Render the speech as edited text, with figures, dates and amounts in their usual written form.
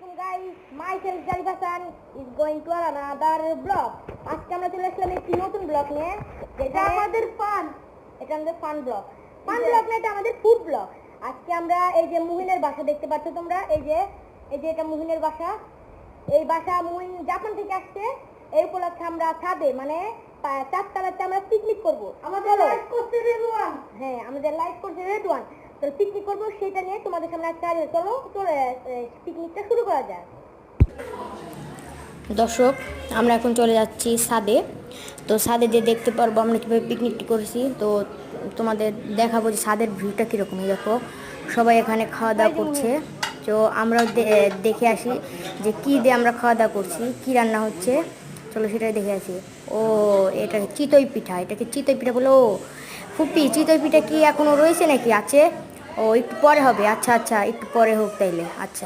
Assalamualaikum guys, myself Jalif Hasan is going to another vlog. আজকে আমরা চলে আসলাম একটি নতুন ব্লগ নিয়ে, যেটা আমাদের ফান ব্লগ না, এটা আমাদের ফুড ব্লগ। আজকে আমরা এই যে মুহিনের বাসা দেখতে পাচ্ছ তোমরা, এই যে এটা মুহিনের বাসা। এই বাসা মুহিন জাপান থেকে আসছে। এই উপলক্ষে আমরা ছাদে মানে 4 তলাতে আমরা পিকনিক করবো। আমাদের লাইট করছে রেড ওয়ান। তো পিকনিক করবো, সেটা নিয়ে তোমাদের সামনে আজকে চলো পিকনিকটা শুরু করা যায়। দর্শক, আমরা এখন চলে যাচ্ছি ছাদে। তো ছাদে যে দেখতে পারবো আমরা কীভাবে পিকনিকটি করেছি। তো তোমাদের দেখাবো যে ছাদের ভিউটা কীরকম। দেখো, সবাই এখানে খাওয়া দাওয়া করছে। তো আমরাও দেখে আসি যে কী দিয়ে আমরা খাওয়া দাওয়া করছি, কী রান্না হচ্ছে। চলো সেটাই দেখে আসি। ও, এটা চিতই পিঠা, এটাকে চিতই পিঠা বলো। ফুপি, চিতই পিঠা কি এখনও রয়েছে নাকি আছে? ও, একটু পরে হবে। আচ্ছা, একটু পরে হোক তাইলে। আচ্ছা।